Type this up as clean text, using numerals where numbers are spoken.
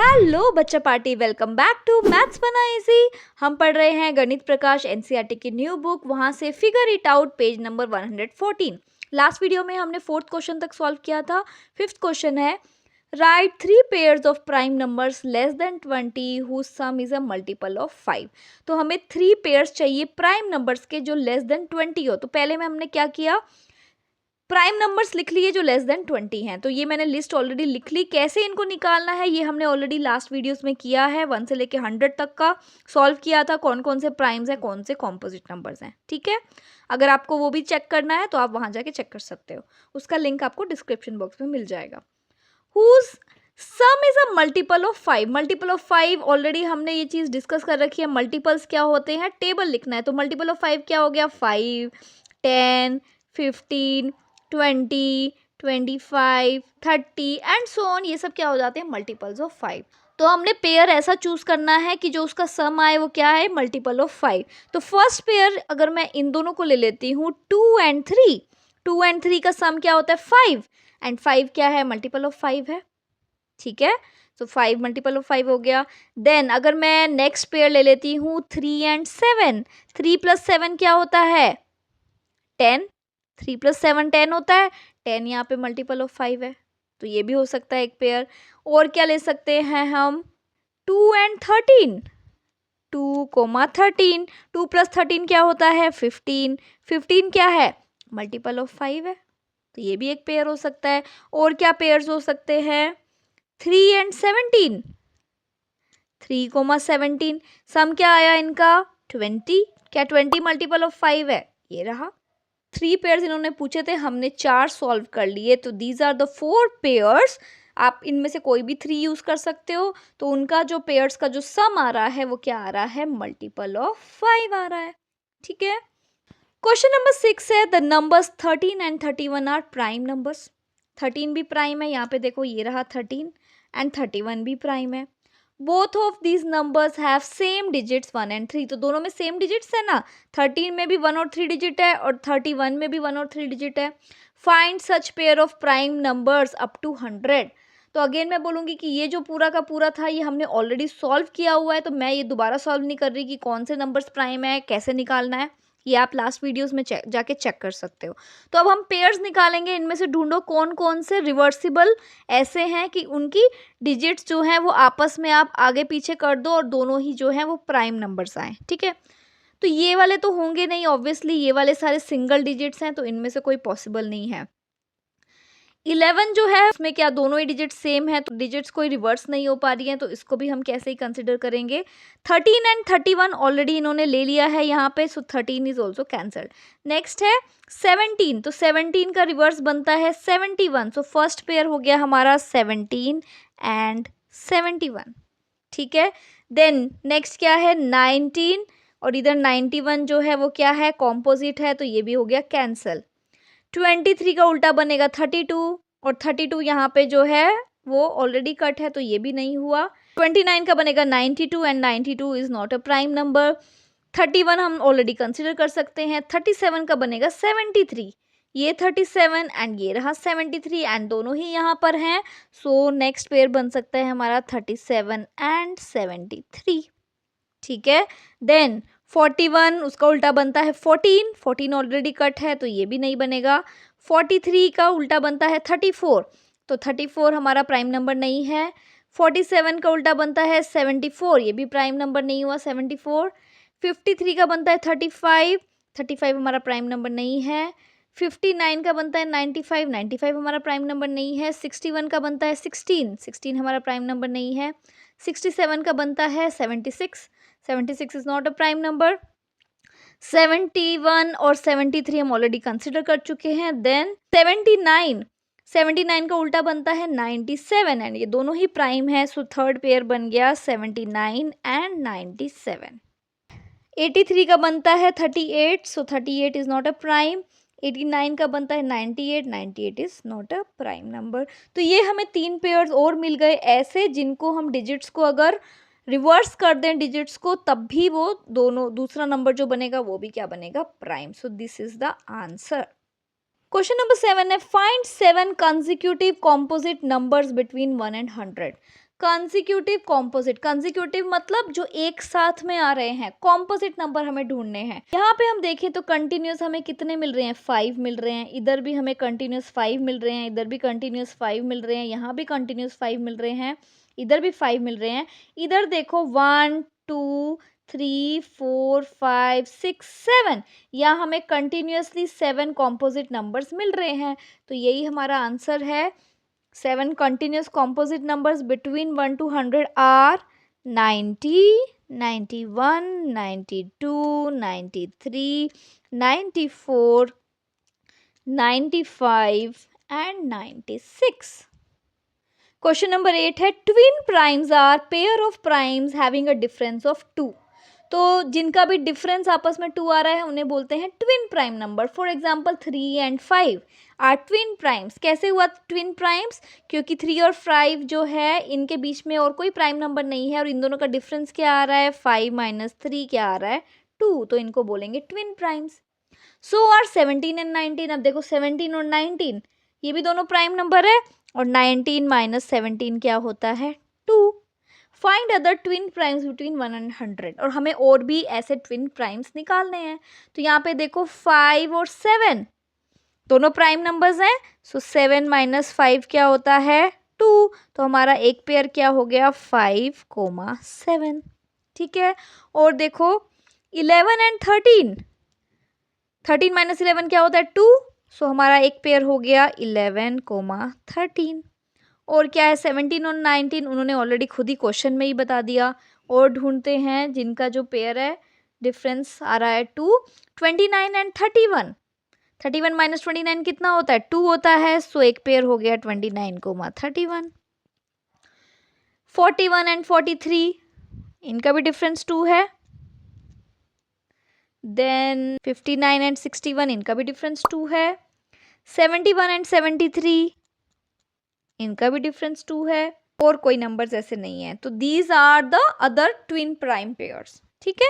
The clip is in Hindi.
हेलो बच्चा party, welcome back to maths बना इजी। हम पढ़ रहे हैं गणित प्रकाश एनसीईआरटी की न्यू बुक, वहां से figure it out page number 114। Last video में हमने 4th क्वेश्चन तक सॉल्व किया था। 5th क्वेश्चन है, write 3 pairs of prime numbers less than 20 whose sum is a multiple of 5। तो हमें 3 पेयर्स चाहिए प्राइम नंबर्स के जो लेस देन 20 हो। तो पहले में हमने क्या किया, प्राइम नंबर्स लिख लिए जो लेस देन 20 हैं। तो ये मैंने लिस्ट ऑलरेडी लिख ली। कैसे इनको निकालना है ये हमने ऑलरेडी लास्ट वीडियोस में किया है। 1 से लेके 100 तक का सॉल्व किया था, कौन कौन से प्राइम्स हैं, कौन से कॉम्पोजिट नंबर्स हैं। ठीक है, अगर आपको वो भी चेक करना है तो आप वहां जाके चेक कर सकते हो, उसका लिंक आपको डिस्क्रिप्शन बॉक्स में मिल जाएगा। Whose sum is a multiple of 5। Multiple of 5 already हमने ये चीज डिस्कस कर रखी है। मल्टीपल्स क्या होते हैं, टेबल लिखना है। तो मल्टीपल ऑफ 5 क्या हो गया, 5, 10, 15, 20, 25, 30 एंड सो ऑन। ये सब क्या हो जाते हैं, मल्टीपल्स ऑफ 5। तो हमने पेयर ऐसा चूज करना है कि जो उसका सम आए वो क्या है, मल्टीपल ऑफ 5। तो फर्स्ट पेयर अगर मैं इन दोनों को ले लेती हूँ 2 एंड 3, 2 एंड 3 का सम क्या होता है 5, एंड 5 क्या है, मल्टीपल ऑफ 5 है। ठीक है, तो 5 मल्टीपल ऑफ 5 हो गया। देन अगर मैं नेक्स्ट पेयर ले लेती हूँ 3 एंड 7, 3 प्लस 7 क्या होता है 10, 3 प्लस 7 10 होता है। 10 यहाँ पे मल्टीपल ऑफ 5 है, तो ये भी हो सकता है एक पेयर। और क्या ले सकते हैं हम, 2 एंड 13, 2, 13, 2 प्लस 13 क्या होता है 15, 15 क्या है, मल्टीपल ऑफ 5 है, तो ये भी एक पेयर हो सकता है। और क्या पेयर्स हो सकते हैं, 3 एंड 17, 3, 17 सम क्या आया इनका 20, क्या 20 मल्टीपल ऑफ 5 है, ये रहा। 3 पेयर्स इन्होंने पूछे थे, हमने 4 सॉल्व कर लिए। तो दीज आर द 4 पेयर्स। आप इनमें से कोई भी 3 यूज कर सकते हो। तो उनका जो पेयर्स का जो सम आ रहा है वो क्या आ रहा है, मल्टीपल ऑफ 5 आ रहा है। ठीक है, क्वेश्चन नंबर 6 है, the numbers 13 and 31 are prime numbers. 13 भी प्राइम है, यहाँ पे देखो ये रहा 13, एंड 31 भी प्राइम है। Both of these numbers have same digits 1 and 3। तो दोनों में सेम डिजिट्स है ना, 13 में भी 1 और 3 डिजिट है और 31 में भी 1 और 3 डिजिट है। Find such pair of prime numbers up to 100। तो अगेन मैं बोलूँगी कि ये जो पूरा का पूरा था ये हमने ऑलरेडी सॉल्व किया हुआ है, तो मैं ये दोबारा सॉल्व नहीं कर रही कि कौन से नंबर्स प्राइम है, कैसे निकालना है। ये आप लास्ट वीडियोस में जाके चेक कर सकते हो। तो अब हम पेयर्स निकालेंगे, इनमें से ढूंढो कौन कौन से रिवर्सिबल ऐसे हैं कि उनकी डिजिट्स जो हैं वो आपस में आप आगे पीछे कर दो और दोनों ही जो हैं वो प्राइम नंबर्स आए। ठीक है, तो ये वाले तो होंगे नहीं ऑब्वियसली, ये वाले सारे सिंगल डिजिट्स हैं, तो इनमें से कोई पॉसिबल नहीं है। 11 जो है उसमें क्या दोनों ही डिजिट सेम है, तो डिजिट्स कोई रिवर्स नहीं हो पा रही है, तो इसको भी हम कैसे ही कंसिडर करेंगे। 13 एंड 31 ऑलरेडी इन्होंने ले लिया है यहाँ पे, सो 13 इज ऑल्सो कैंसल्ड। नेक्स्ट है 17, तो 17 का रिवर्स बनता है 71, सो फर्स्ट पेयर हो गया हमारा 17 एंड 71। ठीक है, देन नेक्स्ट क्या है 19, और इधर 91 जो है वो क्या है, कॉम्पोजिट है, तो ये भी हो गया कैंसल। 23 का उल्टा बनेगा 32, और 32 यहाँ पे जो है वो ऑलरेडी कट है, तो ये भी नहीं हुआ। 29 का बनेगा 92, and 92 is not a prime number. 31 हम ऑलरेडी कंसिडर कर सकते हैं। 37 का बनेगा 73, ये 37 एंड ये रहा 73, एंड दोनों ही यहाँ पर हैं, सो नेक्स्ट पेयर बन सकता है हमारा 37 एंड 73। ठीक है, देन 41 उसका उल्टा बनता है 14, 14 ऑलरेडी कट है, तो ये भी नहीं बनेगा। 43 का उल्टा बनता है 34, तो 34 हमारा प्राइम नंबर नहीं है। 47 का उल्टा बनता है 74, ये भी प्राइम नंबर नहीं हुआ 74। 53 का बनता है 35, 35 हमारा प्राइम नंबर नहीं है। 59 का बनता है 95, 95 हमारा प्राइम नंबर नहीं है। 61 का बनता है 16, 16 हमारा प्राइम नंबर नहीं है। 67 का बनता है 76, 76 is not a prime number. 71 और 73 हम ऑलरेडी कंसिडर कर चुके हैं। देन 79, 79 का उल्टा बनता है 97, एंड ये दोनों ही प्राइम है, सो थर्ड पेयर बन गया 79 एंड 97। 83 का बनता है 38, सो 38 इज नॉट अ प्राइम। 89 का बनता है 98, 98 is not a prime number. तो ये हमें 3 पेयर्स और मिल गए ऐसे जिनको हम डिजिट्स को अगर रिवर्स कर दें डिजिट्स को, तब भी वो दोनों दूसरा नंबर जो बनेगा वो भी क्या बनेगा, prime. So this is the answer. Question number 7 है, find 7 consecutive composite numbers between 1 and 100। Consecutive composite, consecutive मतलब जो एक साथ में आ रहे हैं, कॉम्पोजिट नंबर हमें ढूंढने हैं। यहाँ पे हम देखें तो कंटिन्यूस हमें कितने मिल रहे हैं, 5 मिल रहे हैं, इधर भी हमें कंटिन्यूस 5 मिल रहे हैं, इधर भी कंटिन्यूस 5 मिल रहे हैं, यहाँ भी कंटिन्यूस 5 मिल रहे हैं, इधर भी 5 मिल रहे हैं। इधर देखो 1 2 3 4 5 6 7, यहाँ हमें कंटिन्यूसली 7 कॉम्पोजिट नंबर्स मिल रहे हैं। तो यही हमारा आंसर है। 7 continuous composite numbers between 1 to 100 are 90, 91, 92, 93, 94, 95 and 96. Question number 8 है twin primes are pair of primes having a difference of 2. तो जिनका भी डिफरेंस आपस में 2 आ रहा है उन्हें बोलते हैं twin prime number. For example 3 and 5 are twin primes. कैसे हुआ ट्विन प्राइम्स? क्योंकि 3 और 5 जो है इनके बीच में और कोई प्राइम नंबर नहीं है और इन दोनों का डिफरेंस क्या आ रहा है, 5 माइनस 3 क्या आ रहा है, 2, तो इनको बोलेंगे twin primes. So are 17 and 19। अब देखो 17 और 19 ये भी दोनों प्राइम नंबर है और 19 माइनस 17 क्या होता है, 2। Find other twin primes between 1 and 100। और हमें और भी ऐसे ट्विन प्राइम्स निकालने हैं। तो यहाँ पे देखो 5 और 7 दोनों प्राइम नंबर्स हैं। सो 7 माइनस 5 क्या होता है, 2। तो हमारा एक पेयर क्या हो गया, 5, 7। ठीक है। और देखो 11 एंड 13, 13 माइनस 11 क्या होता है, 2। सो हमारा एक पेयर हो गया 11, 13। और क्या है 17 और 19, उन्होंने ऑलरेडी खुद ही क्वेश्चन में ही बता दिया। और ढूंढते हैं जिनका जो पेयर है डिफरेंस आ रहा है 2, 29 एंड 31। 31 माइनस 29 कितना होता है, 2 होता है। सो एक पेयर हो गया 29, 31। 41 एंड 43 इनका भी डिफरेंस 2 है। देन 59 एंड 61 इनका भी डिफरेंस 2 है। 71 एंड 73 इनका भी डिफरेंस 2 है। और कोई नंबर्स ऐसे नहीं है। तो these are the other twin prime pairs. ठीक है।